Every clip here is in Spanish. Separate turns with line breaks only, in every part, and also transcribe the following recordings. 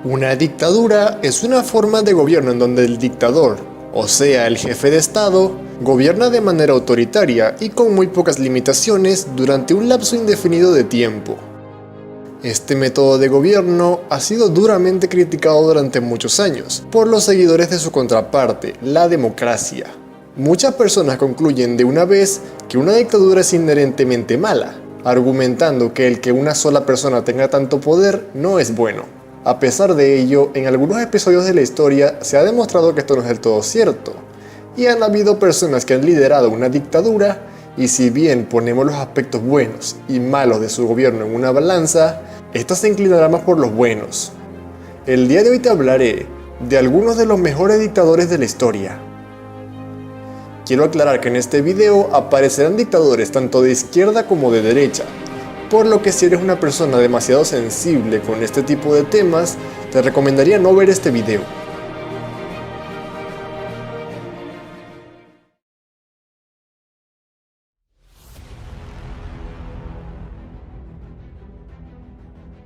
Una dictadura es una forma de gobierno en donde el dictador, o sea el jefe de Estado, gobierna de manera autoritaria y con muy pocas limitaciones durante un lapso indefinido de tiempo. Este método de gobierno ha sido duramente criticado durante muchos años por los seguidores de su contraparte, la democracia. Muchas personas concluyen de una vez que una dictadura es inherentemente mala, argumentando que el que una sola persona tenga tanto poder no es bueno. A pesar de ello, en algunos episodios de la historia se ha demostrado que esto no es del todo cierto, y han habido personas que han liderado una dictadura, y si bien ponemos los aspectos buenos y malos de su gobierno en una balanza, esta se inclinará más por los buenos. El día de hoy te hablaré de algunos de los mejores dictadores de la historia. Quiero aclarar que en este video aparecerán dictadores tanto de izquierda como de derecha, por lo que si eres una persona demasiado sensible con este tipo de temas, te recomendaría no ver este video.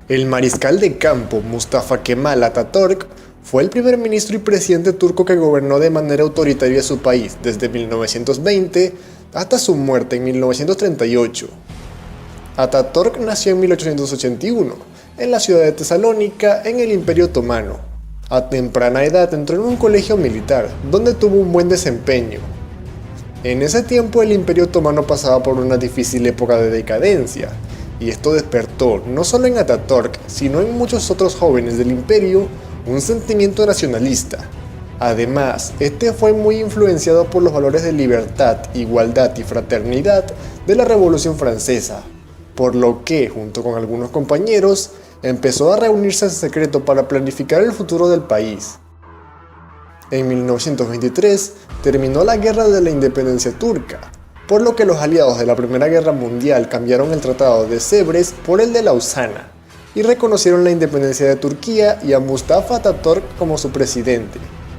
El mariscal de campo Mustafa Kemal Atatürk fue el primer ministro y presidente turco que gobernó de manera autoritaria su país desde 1920 hasta su muerte en 1938. Atatürk nació en 1881, en la ciudad de Tesalónica, en el Imperio Otomano. A temprana edad entró en un colegio militar, donde tuvo un buen desempeño. En ese tiempo el Imperio Otomano pasaba por una difícil época de decadencia, y esto despertó, no solo en Atatürk, sino en muchos otros jóvenes del imperio, un sentimiento nacionalista. Además, este fue muy influenciado por los valores de libertad, igualdad y fraternidad de la Revolución Francesa, por lo que, junto con algunos compañeros, empezó a reunirse en secreto para planificar el futuro del país. En 1923 terminó la Guerra de la Independencia turca, por lo que los aliados de la Primera Guerra Mundial cambiaron el Tratado de Sèvres por el de Lausana, y reconocieron la independencia de Turquía y a Mustafa Atatürk como su presidente.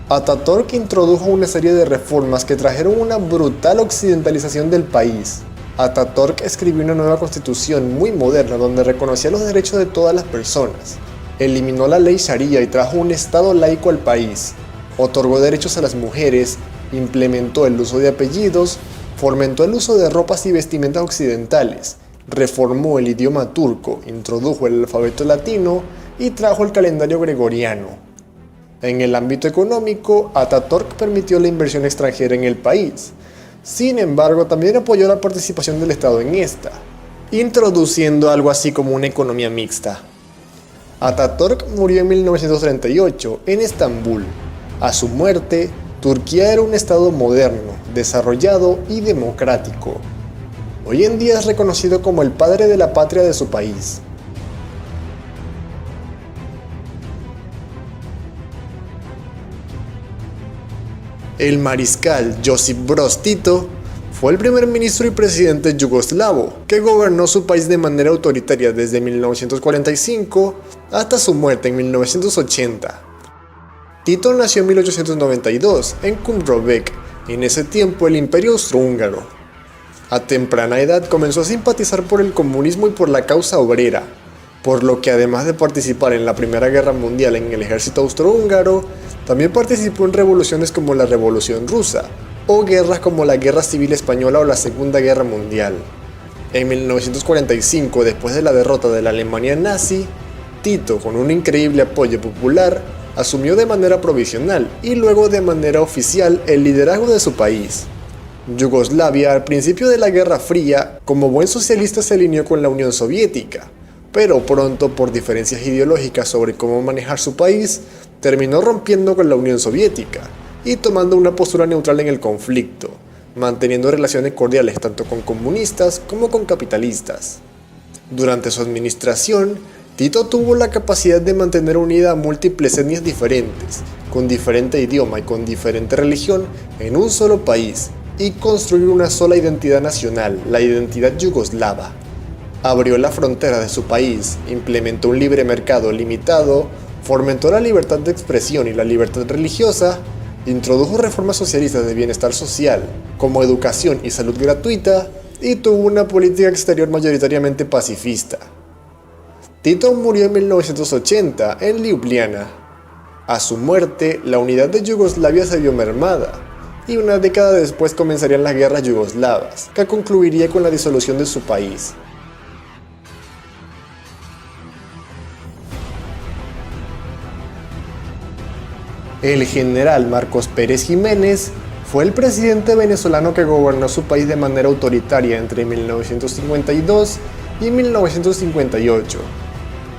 Atatürk introdujo una serie de reformas que trajeron una brutal occidentalización del país. Atatürk escribió una nueva constitución muy moderna donde reconocía los derechos de todas las personas, eliminó la ley Sharia y trajo un estado laico al país, otorgó derechos a las mujeres, implementó el uso de apellidos, fomentó el uso de ropas y vestimentas occidentales, reformó el idioma turco, introdujo el alfabeto latino y trajo el calendario gregoriano. En el ámbito económico, Atatürk permitió la inversión extranjera en el país. Sin embargo, también apoyó la participación del Estado en esta, introduciendo algo así como una economía mixta. Atatürk murió en 1938 en Estambul. A su muerte, Turquía era un Estado moderno, desarrollado y democrático. Hoy en día es reconocido como el padre de la patria de su país. El mariscal Josip Broz Tito fue el primer ministro y presidente yugoslavo que gobernó su país de manera autoritaria desde 1945 hasta su muerte en 1980. Tito nació en 1892 en Kumrovec, en ese tiempo el Imperio Austrohúngaro. A temprana edad comenzó a simpatizar por el comunismo y por la causa obrera, por lo que además de participar en la Primera Guerra Mundial en el ejército austrohúngaro, también participó en revoluciones como la Revolución Rusa, o guerras como la Guerra Civil Española o la Segunda Guerra Mundial. En 1945, después de la derrota de la Alemania nazi, Tito, con un increíble apoyo popular, asumió de manera provisional y luego de manera oficial el liderazgo de su país. Yugoslavia, al principio de la Guerra Fría, como buen socialista se alineó con la Unión Soviética, pero pronto por diferencias ideológicas sobre cómo manejar su país, terminó rompiendo con la Unión Soviética y tomando una postura neutral en el conflicto, manteniendo relaciones cordiales tanto con comunistas como con capitalistas. Durante su administración, Tito tuvo la capacidad de mantener unida a múltiples etnias diferentes, con diferente idioma y con diferente religión en un solo país, y construir una sola identidad nacional, la identidad yugoslava. Abrió la frontera de su país, implementó un libre mercado limitado, fomentó la libertad de expresión y la libertad religiosa, introdujo reformas socialistas de bienestar social, como educación y salud gratuita, y tuvo una política exterior mayoritariamente pacifista. Tito murió en 1980 en Ljubljana. A su muerte, la unidad de Yugoslavia se vio mermada, y una década después comenzarían las guerras yugoslavas, que concluiría con la disolución de su país. El general Marcos Pérez Jiménez fue el presidente venezolano que gobernó su país de manera autoritaria entre 1952 y 1958.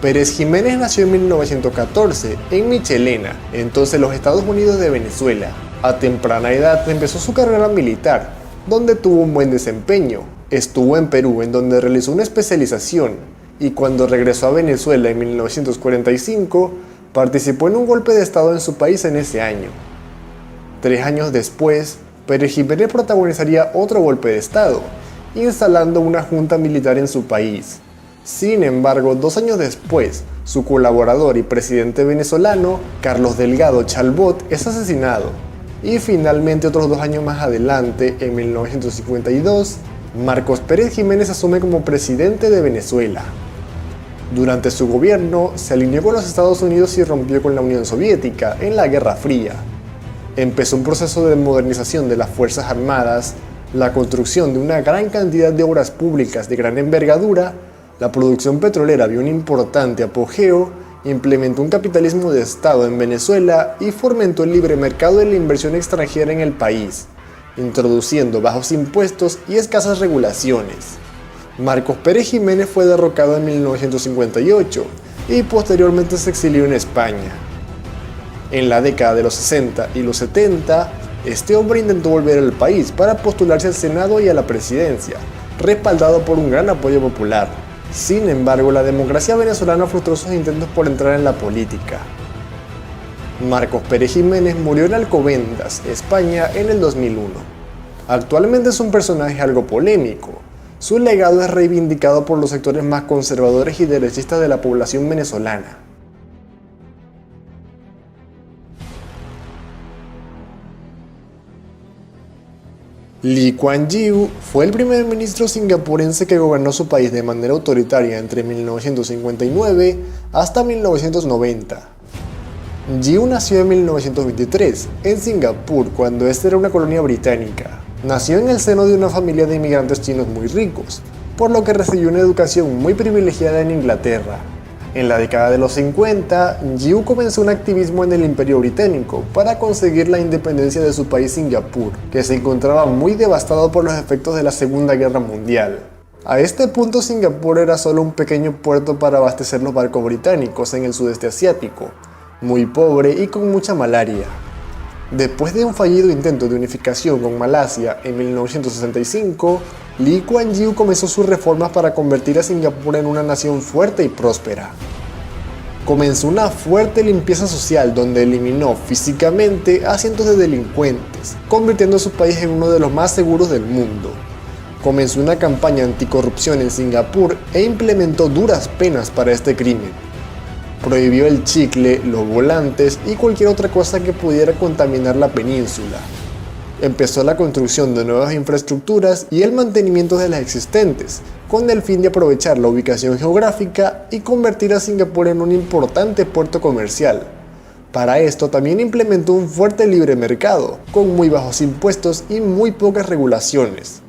Pérez Jiménez nació en 1914 en Michelena, entonces los Estados Unidos de Venezuela. A temprana edad empezó su carrera militar, donde tuvo un buen desempeño. Estuvo en Perú, en donde realizó una especialización, y cuando regresó a Venezuela en 1945, participó en un golpe de estado en su país en ese año. 3 años después, Pérez Jiménez protagonizaría otro golpe de estado, instalando una junta militar en su país. Sin embargo, 2 años después, su colaborador y presidente venezolano, Carlos Delgado Chalbot, es asesinado. Y finalmente, otros 2 años más adelante, en 1952, Marcos Pérez Jiménez asume como presidente de Venezuela. Durante su gobierno, se alineó con los Estados Unidos y rompió con la Unión Soviética en la Guerra Fría. Empezó un proceso de modernización de las Fuerzas Armadas, la construcción de una gran cantidad de obras públicas de gran envergadura, la producción petrolera vio un importante apogeo, implementó un capitalismo de Estado en Venezuela y fomentó el libre mercado de la inversión extranjera en el país, introduciendo bajos impuestos y escasas regulaciones. Marcos Pérez Jiménez fue derrocado en 1958 y posteriormente se exilió en España. En la década de los 60 y los 70, este hombre intentó volver al país para postularse al Senado y a la presidencia, respaldado por un gran apoyo popular. Sin embargo, la democracia venezolana frustró sus intentos por entrar en la política. Marcos Pérez Jiménez murió en Alcobendas, España, en el 2001. Actualmente es un personaje algo polémico. Su legado es reivindicado por los sectores más conservadores y derechistas de la población venezolana. Lee Kuan Yew fue el primer ministro singapurense que gobernó su país de manera autoritaria entre 1959 hasta 1990. Yew nació en 1923 en Singapur, cuando esta era una colonia británica. Nació en el seno de una familia de inmigrantes chinos muy ricos, por lo que recibió una educación muy privilegiada en Inglaterra. En la década de los 50, Yew comenzó un activismo en el Imperio Británico para conseguir la independencia de su país Singapur, que se encontraba muy devastado por los efectos de la Segunda Guerra Mundial. A este punto, Singapur era solo un pequeño puerto para abastecer los barcos británicos en el sudeste asiático, muy pobre y con mucha malaria. Después de un fallido intento de unificación con Malasia en 1965, Lee Kuan Yew comenzó sus reformas para convertir a Singapur en una nación fuerte y próspera. Comenzó una fuerte limpieza social donde eliminó físicamente a cientos de delincuentes, convirtiendo a su país en uno de los más seguros del mundo. Comenzó una campaña anticorrupción en Singapur e implementó duras penas para este crimen. Prohibió el chicle, los volantes y cualquier otra cosa que pudiera contaminar la península. Empezó la construcción de nuevas infraestructuras y el mantenimiento de las existentes, con el fin de aprovechar la ubicación geográfica y convertir a Singapur en un importante puerto comercial. Para esto también implementó un fuerte libre mercado, con muy bajos impuestos y muy pocas regulaciones.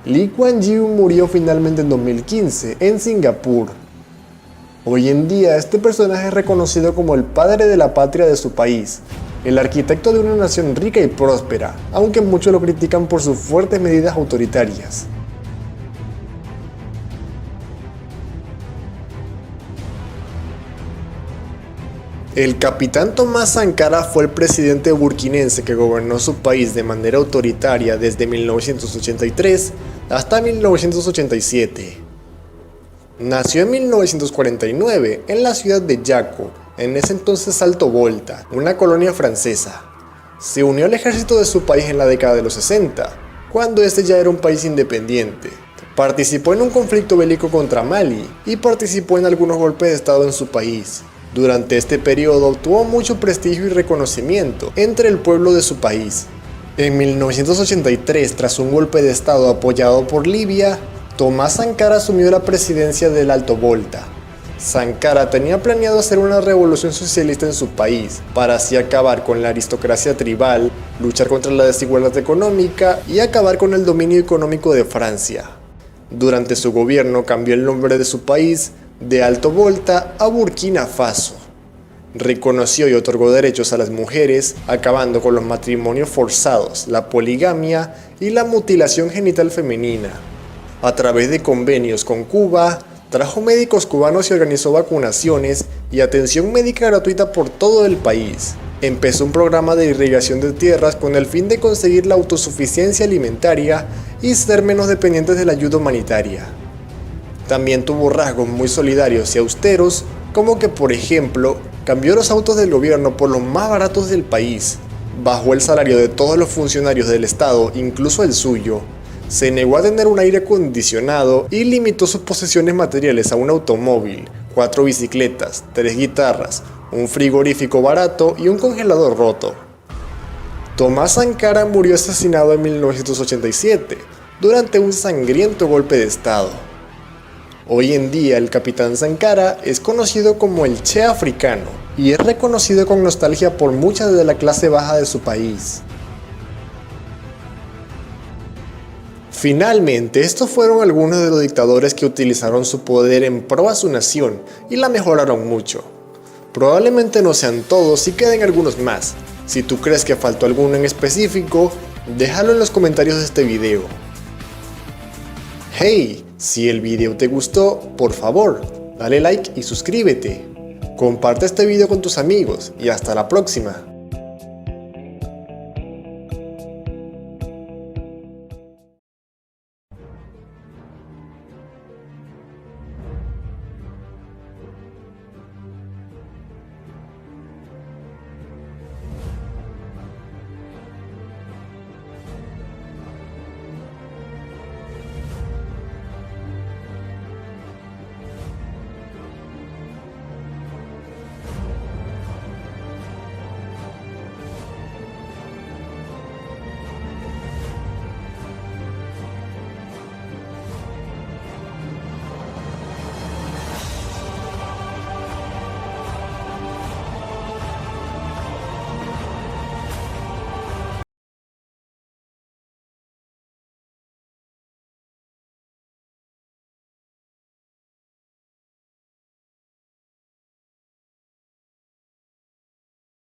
Lee Kuan Yew murió finalmente en 2015 en Singapur. Hoy en día este personaje es reconocido como el padre de la patria de su país, el arquitecto de una nación rica y próspera, aunque muchos lo critican por sus fuertes medidas autoritarias. El capitán Tomás Sankara fue el presidente burkinense que gobernó su país de manera autoritaria desde 1983 hasta 1987. Nació en 1949 en la ciudad de Jaco, en ese entonces Alto Volta, una colonia francesa. Se unió al ejército de su país en la década de los 60, cuando este ya era un país independiente. Participó en un conflicto bélico contra Mali y participó en algunos golpes de estado en su país. Durante este periodo obtuvo mucho prestigio y reconocimiento entre el pueblo de su país. En 1983, tras un golpe de estado apoyado por Libia, Tomás Sankara asumió la presidencia del Alto Volta. Sankara tenía planeado hacer una revolución socialista en su país, para así acabar con la aristocracia tribal, luchar contra la desigualdad económica y acabar con el dominio económico de Francia. Durante su gobierno cambió el nombre de su país de Alto Volta a Burkina Faso. Reconoció y otorgó derechos a las mujeres, acabando con los matrimonios forzados, la poligamia y la mutilación genital femenina. A través de convenios con Cuba, trajo médicos cubanos y organizó vacunaciones y atención médica gratuita por todo el país. Empezó un programa de irrigación de tierras con el fin de conseguir la autosuficiencia alimentaria y ser menos dependientes de la ayuda humanitaria. También tuvo rasgos muy solidarios y austeros, como que por ejemplo, cambió los autos del gobierno por los más baratos del país, bajó el salario de todos los funcionarios del Estado, incluso el suyo, se negó a tener un aire acondicionado y limitó sus posesiones materiales a un automóvil, 4 bicicletas, 3 guitarras, un frigorífico barato y un congelador roto. Tomás Sankara murió asesinado en 1987 durante un sangriento golpe de estado. Hoy en día el capitán Sankara es conocido como el Che africano y es reconocido con nostalgia por mucha de la clase baja de su país. Finalmente, estos fueron algunos de los dictadores que utilizaron su poder en pro a su nación y la mejoraron mucho. Probablemente no sean todos y queden algunos más. Si tú crees que faltó alguno en específico, déjalo en los comentarios de este video. Hey, si el video te gustó, por favor, dale like y suscríbete. Comparte este video con tus amigos y hasta la próxima.